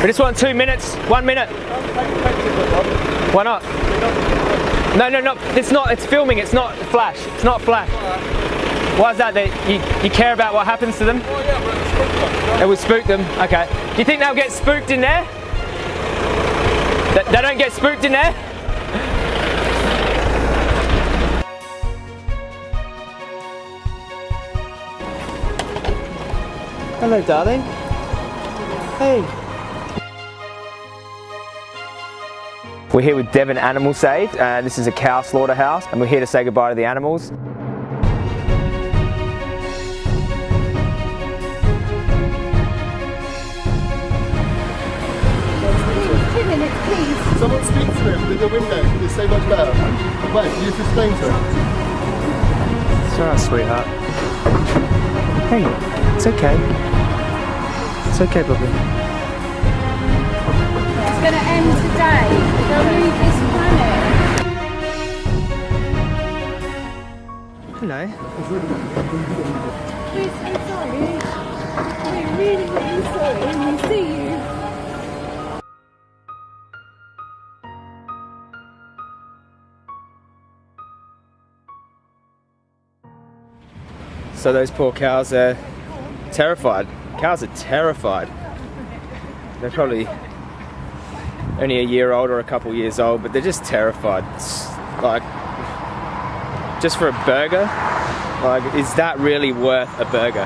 We just want 2 minutes, 1 minute. Why not? No, it's not, it's filming, it's not flash. It's not flash. Why is that? You care about what happens to them? Oh yeah, but it's spooked them. It will spook them, okay. Do you think they'll get spooked in there? They don't get spooked in there? Hello, darling. Hey. We're here with Devon Animal Save. This is a cow slaughterhouse, and we're here to say goodbye to the animals. 2 minutes, please. Someone speak to him through the window, it's so much better. Wait, can you just explain to him? It's alright, sweetheart. Hey, it's okay. It's okay, Bobby. It's going to end today. They'll leave this planet. Hello. We're so sorry. We're really, really sorry. We'll see you. So those poor cows are terrified. Cows are terrified. They're probably only a year old or a couple years old, but they're just terrified. It's like, just for a burger, like, is that really worth a burger?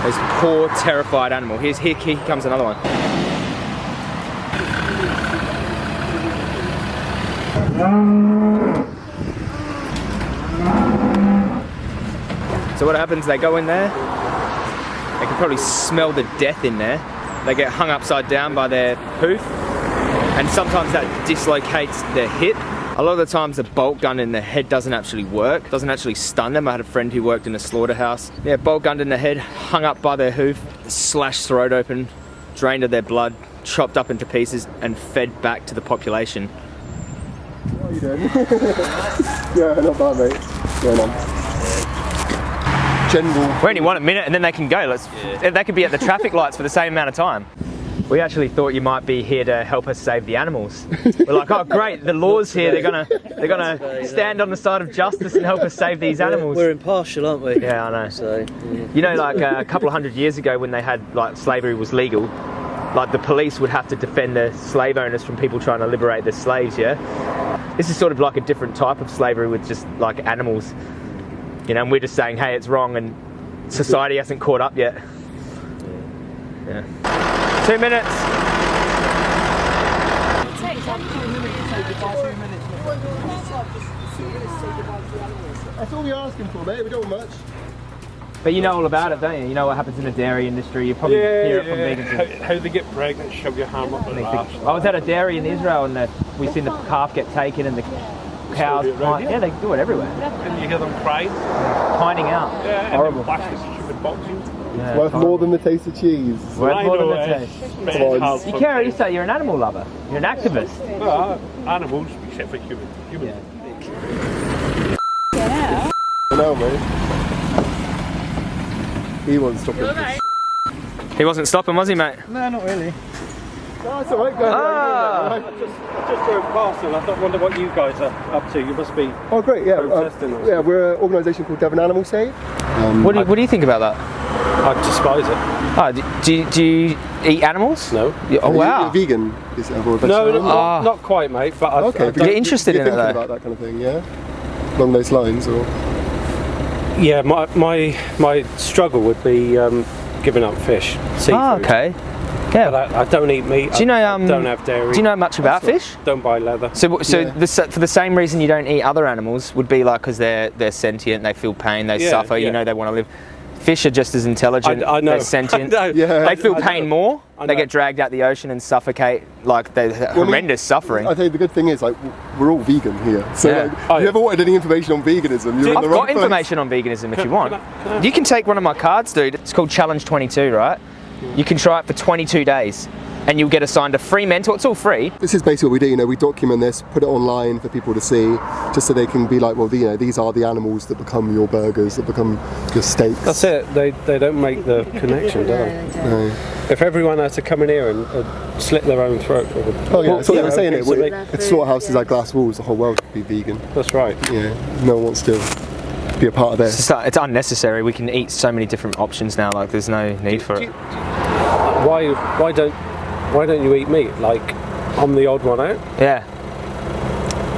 This poor, terrified animal. Here comes another one. So what happens, they go in there, they can probably smell the death in there. They get hung upside down by their hoof, and sometimes that dislocates their hip. A lot of the times the bolt gun in the head doesn't actually work, doesn't actually stun them. I had a friend who worked in a slaughterhouse. Yeah, bolt gunned in the head, hung up by their hoof, slashed throat open, drained of their blood, chopped up into pieces, and fed back to the population. What are you doing? Yeah, not bad, mate. Going on. General. We only want a minute and then they can go. They could be at the traffic lights for the same amount of time. We actually thought you might be here to help us save the animals. We're like, oh great, the law's here. They're gonna stand on the side of justice and help us save these animals. We're impartial, aren't we? Yeah, I know. So, you know, like a couple of hundred years ago when they had, like, slavery was legal, like the police would have to defend the slave owners from people trying to liberate their slaves, yeah? This is sort of like a different type of slavery with just like animals. You know, and we're just saying, hey, it's wrong, and society hasn't caught up yet. Yeah. 2 minutes. That's all we're asking for, mate. We don't want much. But you know all about it, don't you? You know what happens in the dairy industry. You probably hear it from vegans. How they get pregnant, shove your hand up and laugh. I was at a dairy in Israel, and we seen the calf get taken, and the cows. Yeah, they do it everywhere. And you hear them crying. Pining out. Yeah, horrible. And plastic stupid boxes. Yeah, Worth more than the taste of cheese. Worth more than the eh? taste. on. You care, you say you're an animal lover. You're an activist. Well, animals, except for humans. Yeah. Get out. No, mate. He won't stop it. He wasn't stopping, was he, mate? no, not really. No, it's alright, go ahead. Ah. Go ahead. I just drove past and I thought, wonder what you guys are up to. You must be. Oh, great, yeah. Protesting or Yeah, we're an organisation called Devon Animal Save. What do you think about that? I despise it. Oh, do you eat animals? No. Oh, wow. You're vegan? Is it, or No, vegetarian? not quite, mate. But I Okay, don't- You're interested you're in it, thinking though? about that kind of thing, yeah? Along those lines, or? Yeah, my struggle would be giving up fish, seafood. Oh, okay. Yeah. But I don't eat meat. Do you know? I don't have dairy. Do you know much about fish? Don't buy leather. So Yeah. for the same reason you don't eat other animals would be like because they're sentient, they feel pain, they Yeah, suffer. yeah. You know, they want to live. Fish are just as intelligent. I know. They're sentient. I know. Yeah. They feel I pain know. more. I They know. get dragged out the ocean and suffocate. Like they're horrendous suffering. I think the good thing is, like, we're all vegan here. So, Yeah. like, Oh, if you ever wanted any information on veganism, you're in I've the wrong got place. information on veganism if you want. can I- You can take one of my cards, dude. It's called Challenge 22, right? You can try it for 22 days. and you'll get assigned a free mentor. It's all free. This is basically what we do, you know, we document this, put it online for people to see, just so they can be like, well, you know, these are the animals that become your burgers, that become your steaks. That's it. They don't make the connection, do they? No. If everyone had to come in here and slit their own throat. Oh yeah, that's what they were saying. okay, If slaughterhouses had glass walls, the whole world could be vegan. That's right. Yeah, no one wants to be a part of this. It's unnecessary. We can eat so many different options now. Like there's no need for it. Why don't you eat meat? Like, I'm the odd one out. Yeah.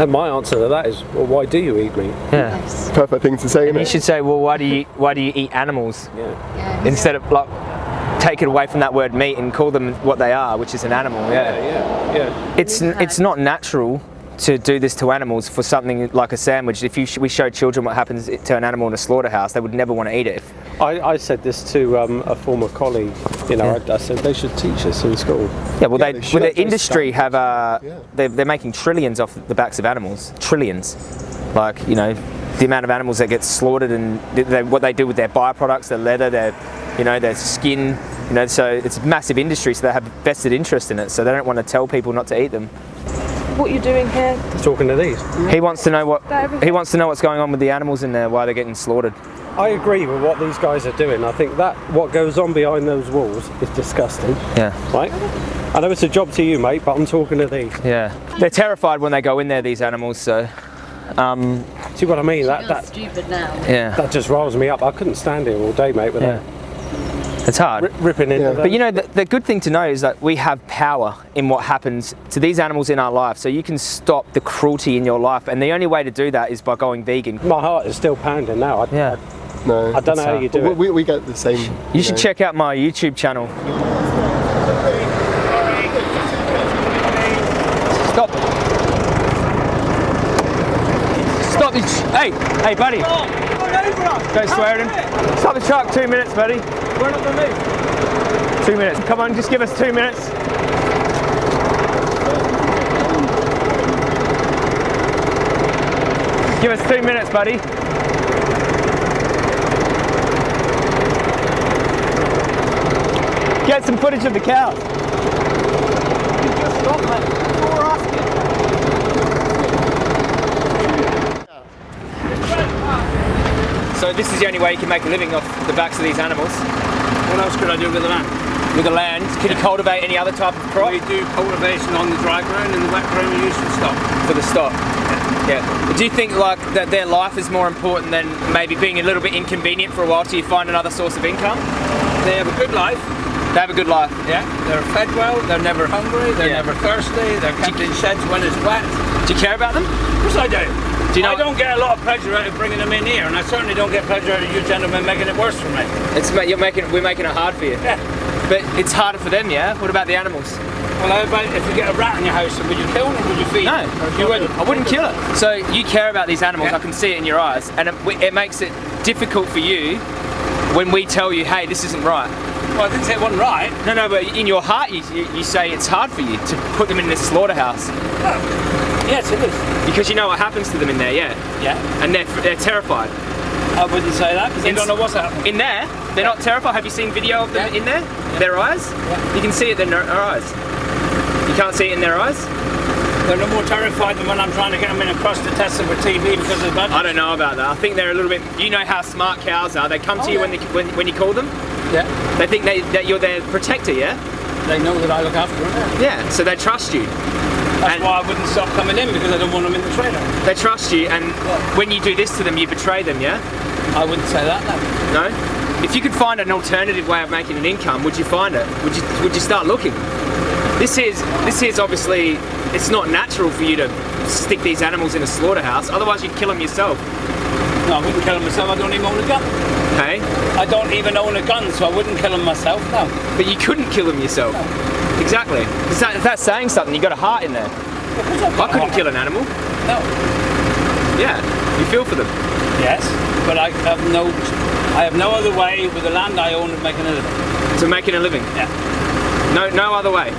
And my answer to that is, well, why do you eat meat? Yeah. Perfect thing to say, isn't You it? should say, well, why do you eat animals Yeah. instead of like take it away from that word meat and call them what they are, which is an animal. Yeah. It's not natural to do this to animals for something like a sandwich. If we show children what happens to an animal in a slaughterhouse, they would never want to eat it. I said this to a former colleague. You know, I said they should teach us in school. Yeah, well, Yeah, they should. the industry have Yeah. they're making trillions off the backs of animals. Trillions, like, you know, the amount of animals that get slaughtered and what they do with their byproducts, their leather, their skin. You know, so it's a massive industry. So they have vested interest in it. So they don't want to tell people not to eat them. What you're doing here? Talking to these. He wants to know what's going on with the animals in there, why they're getting slaughtered. I agree with what these guys are doing. I think that what goes on behind those walls is disgusting. Yeah. Right? I know it's a job to you, mate, but I'm talking to these. Yeah. They're terrified when they go in there, these animals. So. See what I mean? That's That stupid now. Yeah. that just riles me up. I couldn't stand here all day, mate, without It's hard. ripping into Yeah. them. But you know, the good thing to know is that we have power in what happens to these animals in our life. So you can stop the cruelty in your life. And the only way to do that is by going vegan. My heart is still pounding now. Yeah. No. I don't know how you do it. We get the same. You should check out my YouTube channel. Stop. Stop this. Hey, buddy. Don't swear at him. Stop the truck, 2 minutes, buddy. We're not going to move. 2 minutes. Come on, just give us 2 minutes. Give us 2 minutes, buddy. Get some footage of the cows. So this is the only way you can make a living off the backs of these animals. What else could I do with the land? With the land, can you cultivate any other type of crop? We do cultivation on the dry ground, and the wet ground we use for stock. For the stock. Yeah. Do you think like that their life is more important than maybe being a little bit inconvenient for a while till you find another source of income? They have a good life. They have a good life. Yeah, they're fed well. They're never hungry. They're Yeah. never thirsty. They're kept in sheds when it's wet. Do you care about them? Of course I do. Do you know I don't get a lot of pleasure out of bringing them in here, and I certainly don't get pleasure out of you gentlemen making it worse for me. We're making it hard for you. Yeah. But it's harder for them, yeah? What about the animals? Well, how about if you get a rat in your house, would you kill it or would you feed No, it? you wouldn't. I wouldn't kill it. So you care about these animals. Yeah. I can see it in your eyes, and it makes it difficult for you when we tell you, hey, this isn't right. Well, I didn't say it wasn't right. No, but in your heart, you say it's hard for you to put them in this slaughterhouse Yes, it is. because you know what happens to them in there, yeah. Yeah. And they're terrified. I wouldn't say that because I In- don't know what's happening. In there, they're not terrified. Have you seen video of them Yeah. in there? Their eyes? Yeah. You can see it in their eyes. You can't see it in their eyes? They're no more terrified than when I'm trying to get them in across the test them with TV because of the budget. I don't know about that. I think they're a little bit. You know how smart cows are. They come to you when you call them. Yeah. They think that you're their protector, yeah? They know that I look after them. Yeah. So they trust you. That's And- why I wouldn't stop coming in because I don't want them in the trailer. They trust you, and when you do this to them, you betray them, yeah? I wouldn't say that, no. No? If you could find an alternative way of making an income, would you find it? Would you start looking? This is obviously, it's not natural for you to stick these animals in a slaughterhouse. Otherwise, you'd kill them yourself. No, I wouldn't kill them myself. I don't even own a gun. Hey? I don't even own a gun, so I wouldn't kill them myself, no. But you couldn't kill them yourself. Exactly. If that's saying something, you got a heart in there. I couldn't kill an animal. No. Yeah. You feel for them. Yes, but I have no other way with the land I own of making a living. To making a living. Yeah. No other way.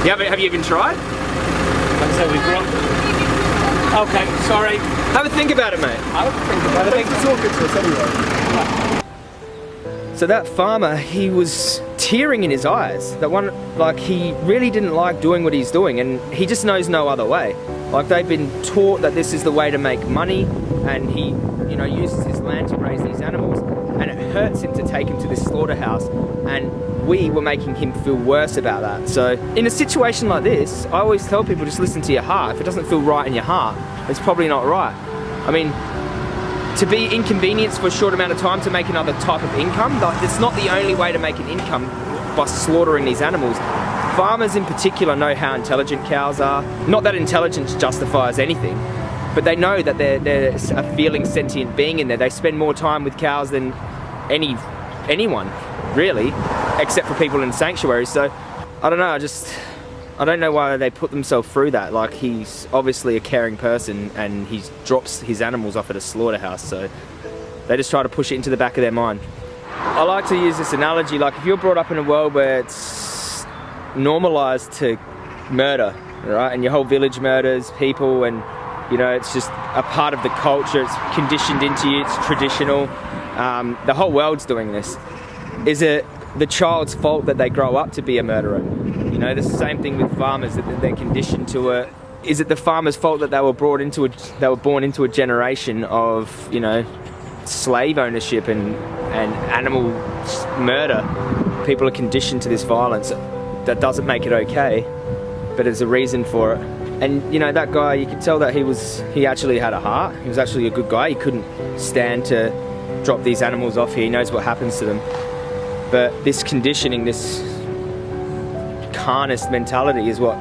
Have you even tried? Like I said, we grew up. Okay, sorry. Have a think about it, mate. I would think about it. Thanks for talking to us anyway. So that farmer, he was tearing in his eyes. That one, like, he really didn't like doing what he's doing, and he just knows no other way. Like, they've been taught that this is the way to make money, and he, you know, uses his land to raise these animals, and it hurts him to take him to this slaughterhouse, and we were making him feel worse about that. So in a situation like this, I always tell people, just listen to your heart. If it doesn't feel right in your heart, it's probably not right. I mean, to be inconvenienced for a short amount of time to make another type of income, like, it's not the only way to make an income by slaughtering these animals. Farmers in particular know how intelligent cows are. Not that intelligence justifies anything, but they know that there's a feeling sentient being in there. They spend more time with cows than anyone, really, except for people in sanctuaries. So I don't know, I don't know why they put themselves through that. Like, he's obviously a caring person, and he drops his animals off at a slaughterhouse, so they just try to push it into the back of their mind. I like to use this analogy, like, if you're brought up in a world where it's normalized to murder, right, and your whole village murders people, and, you know, it's just a part of the culture, it's conditioned into you, it's traditional, the whole world's doing this. Is it the child's fault that they grow up to be a murderer? You know, the same thing with farmers, that they're conditioned to it. Is it the farmer's fault that they were born into a generation of, you know, slave ownership and animal murder? People are conditioned to this violence. That doesn't make it okay, but there's a reason for it. And, you know, that guy, you could tell that he actually had a heart. He was actually a good guy. He couldn't stand to drop these animals off here. He knows what happens to them. But this conditioning, this carnist mentality is what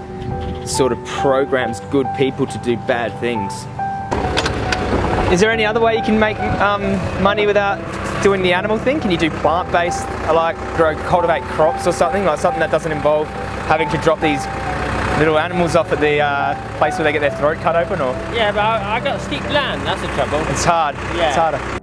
sort of programs good people to do bad things. Is there any other way you can make money without doing the animal thing? Can you do plant-based, like cultivate crops or something that doesn't involve having to drop these little animals off at the place where they get their throat cut open? Or Yeah, but I got steep land, that's the trouble. it's hard. Yeah. It's harder.